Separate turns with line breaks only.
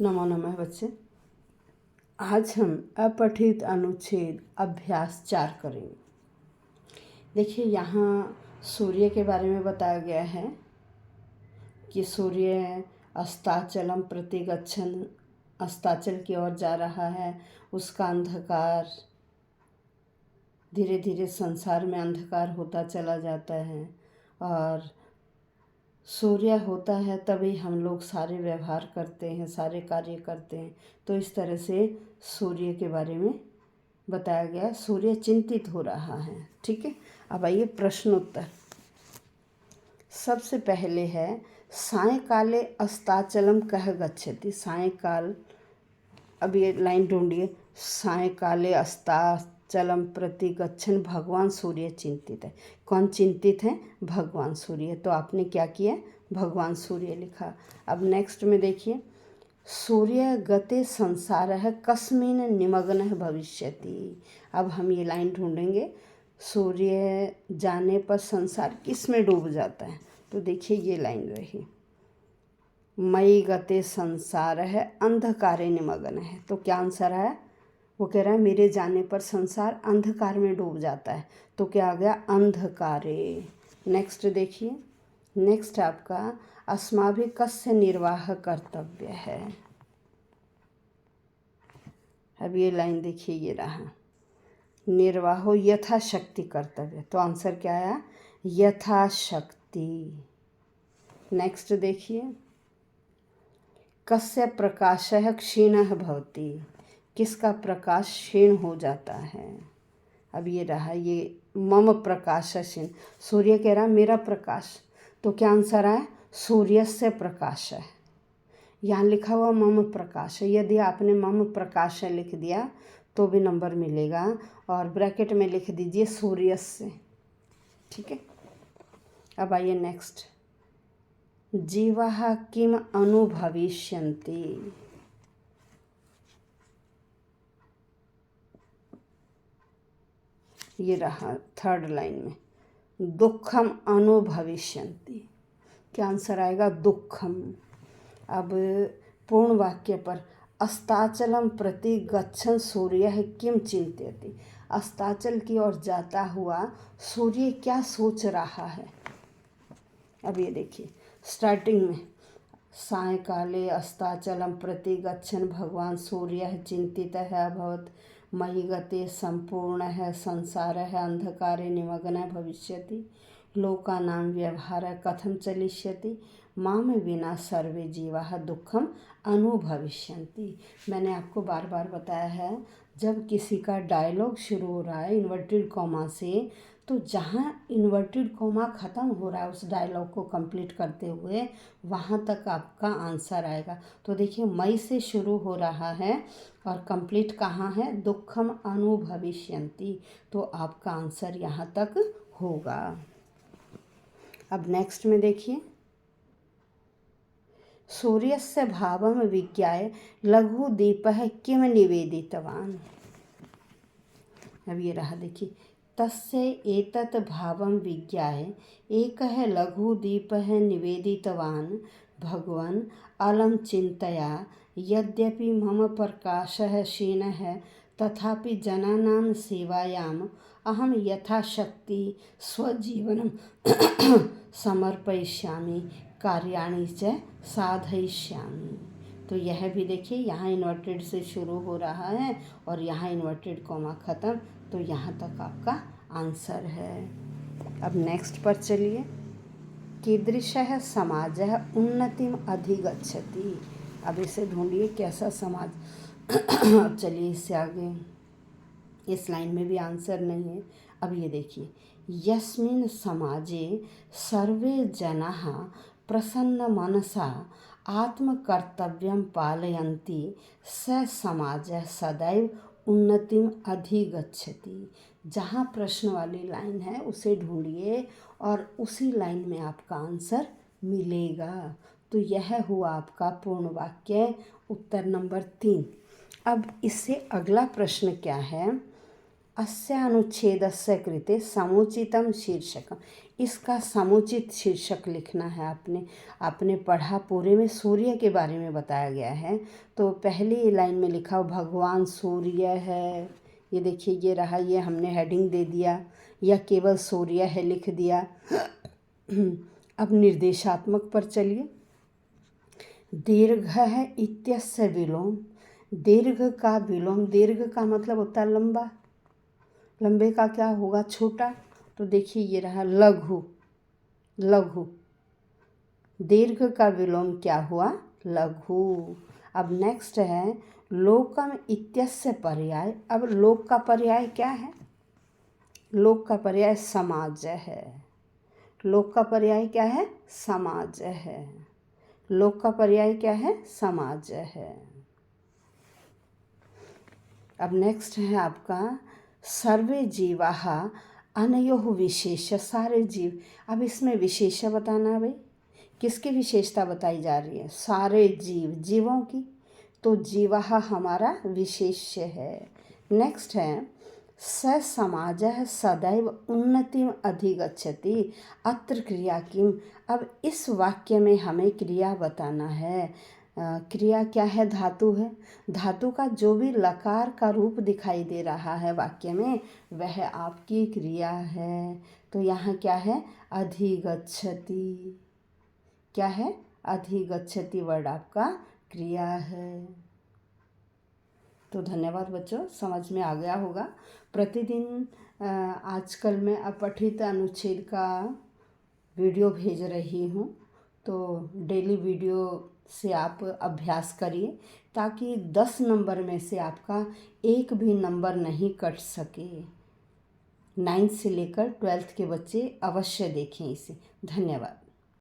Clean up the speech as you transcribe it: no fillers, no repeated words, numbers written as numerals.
नमो नमः बच्चे। आज हम अपठित अनुच्छेद अभ्यास 4 करेंगे। देखिए, यहाँ सूर्य के बारे में बताया गया है कि सूर्य अस्ताचलम प्रति गच्छन, अस्ताचल की ओर जा रहा है। उसका अंधकार धीरे धीरे संसार में अंधकार होता चला जाता है और सूर्य होता है तभी हम लोग सारे व्यवहार करते हैं, सारे कार्य करते हैं। तो इस तरह से सूर्य के बारे में बताया गया। सूर्य चिंतित हो रहा है। ठीक है, अब आइए प्रश्न उत्तर। सबसे पहले है सायंकाले अस्ताचलम कह गच्छति। सायंकाल, अब ये लाइन ढूंढिए। सायंकाले अस्ताचलम प्रति गच्छन भगवान सूर्य चिंतित है। कौन चिंतित है? भगवान सूर्य। तो आपने क्या किया? भगवान सूर्य लिखा। अब नेक्स्ट में देखिए, सूर्य गते संसार है कस्मिन निमग्न भविष्यति। अब हम ये लाइन ढूंढेंगे, सूर्य जाने पर संसार किस में डूब जाता है। तो देखिए ये लाइन रही, मई गते संसार है अंधकारे निमग्न है। तो क्या आंसर है? वो कह रहा है मेरे जाने पर संसार अंधकार में डूब जाता है। तो क्या आ गया? अंधकारे। नेक्स्ट देखिए, नेक्स्ट आपका अस्माभिः कस्य निर्वाह कर्तव्य है। अब ये लाइन देखिए, ये रहा, निर्वाहो यथाशक्ति कर्तव्य। तो आंसर क्या आया? यथाशक्ति। नेक्स्ट देखिए, कस्य प्रकाशः क्षीणः भवति। किसका प्रकाश क्षीण हो जाता है। अब ये रहा, ये मम प्रकाश क्षीण। सूर्य कह रहा मेरा प्रकाश। तो क्या आंसर है? सूर्यस्य प्रकाश है। यहाँ लिखा हुआ मम प्रकाश है। यदि आपने मम प्रकाश लिख दिया तो भी नंबर मिलेगा, और ब्रैकेट में लिख दीजिए सूर्यस्य। ठीक है, अब आइए नेक्स्ट, जीवाः किम अनुभविष्यन्ति। ये रहा थर्ड लाइन में, दुखम अनुभविष्यन्ति। क्या आंसर आएगा? दुखम। अब पूर्ण वाक्य पर, अस्ताचलम प्रति गच्छन सूर्य किम चिंतयति। अस्ताचल की ओर जाता हुआ सूर्य क्या सोच रहा है। अब ये देखिए, स्टार्टिंग में सायंकाले अस्ताचलम प्रति गच्छन भगवान सूर्य चिंतित है अभवत, मयि गते संपूर्ण है संसार है अंधकारे निमग्न भविष्यति, लोकानां व्यवहार कथम चलिष्यति, माम विना सर्वे जीवाः दुखम अनुभविष्यन्ति। मैंने आपको बार बार बताया है, जब किसी का डायलॉग शुरू हो रहा है इन्वर्टेड कॉमा से, तो जहाँ इन्वर्टेड कॉमा ख़त्म हो रहा है उस डायलॉग को कंप्लीट करते हुए वहाँ तक आपका आंसर आएगा। तो देखिए, मई से शुरू हो रहा है और कंप्लीट कहाँ है? दुखम अनुभविष्यन्ति। तो आपका आंसर यहाँ तक होगा। अब नेक्स्ट में देखिए, सूर्यस्य भावम विज्ञाय लघु दीपः किम निवेदितवान्। अब ये रहा, देखिए, तस्य एतत् भावं विज्ञाय एकः लघुदीपः निवेदितवान् भगवन् अलं चिन्तया यद्यपि मम प्रकाशः क्षीणः तथापि जनानां सेवायाम् अहं यथाशक्ति स्वजीवनं समर्पयिष्यामि, कार्याणि च साधयिष्यामि। तो यह भी देखिए, यहाँ इन्वर्टेड से शुरू हो रहा है और यहाँ इन्वर्टेड कॉमा ख़त्म। तो यहाँ तक आपका आंसर है। अब नेक्स्ट पर चलिए, कीदृशः समाजः उन्नतिम अधिगच्छति। अब इसे ढूंढिए, कैसा समाज। अब चलिए इससे आगे, इस लाइन में भी आंसर नहीं है। अब ये देखिए, यस्मिन् समाजे सर्वे जनाः प्रसन्न मनसा आत्मकर्तव्यं पालयन्ति स समाजः सदैव उन्नतिम अधिगच्छति। जहाँ प्रश्न वाली लाइन है उसे ढूंढिए और उसी लाइन में आपका आंसर मिलेगा। तो यह हुआ आपका पूर्ण वाक्य, उत्तर नंबर 3। अब इससे अगला प्रश्न क्या है, अस्य अनुच्छेदस्य कृते समुचितं शीर्षकम्। इसका समुचित शीर्षक लिखना है। आपने पढ़ा, पूरे में सूर्य के बारे में बताया गया है। तो पहली लाइन में लिखा हो भगवान सूर्य है, ये देखिए ये रहा, ये हमने हेडिंग दे दिया, या केवल सूर्य है लिख दिया। अब निर्देशात्मक पर चलिए। दीर्घ है इत्यस्य विलोम, दीर्घ का विलोम, दीर्घ का मतलब होता है लंबा, लंबे का क्या होगा, छोटा। तो देखिए ये रहा लघु, लघु, दीर्घ का विलोम क्या हुआ, लघु। अब नेक्स्ट है लोकम इत्यस्य पर्याय। अब लोक का पर्याय क्या है, लोक का पर्याय समाज है। लोक का पर्याय क्या है, समाज है। लोक का पर्याय क्या है, समाज है। अब नेक्स्ट है आपका सर्वे जीवाः अनयोः विशेष, सारे जीव। अब इसमें विशेष बताना है भाई, किसकी विशेषता बताई जा रही है, सारे जीव, जीवों की। तो जीवाः हमारा विशेष्य है। नेक्स्ट है स समाजः सदैव उन्नतिम अधिगच्छति अत्र क्रिया किम। अब इस वाक्य में हमें क्रिया बताना है। क्रिया क्या है, धातु है। धातु का जो भी लकार का रूप दिखाई दे रहा है वाक्य में, वह आपकी क्रिया है। तो यहाँ क्या है, अधिगच्छति, क्या है, अधिगच्छति वर्ड आपका क्रिया है। तो धन्यवाद बच्चों, समझ में आ गया होगा। प्रतिदिन आजकल मैं अपठित अनुच्छेद का वीडियो भेज रही हूँ, तो डेली वीडियो से आप अभ्यास करिए, ताकि 10 नंबर में से आपका एक भी नंबर नहीं कट सके। 9th से लेकर 12th के बच्चे अवश्य देखें इसे। धन्यवाद।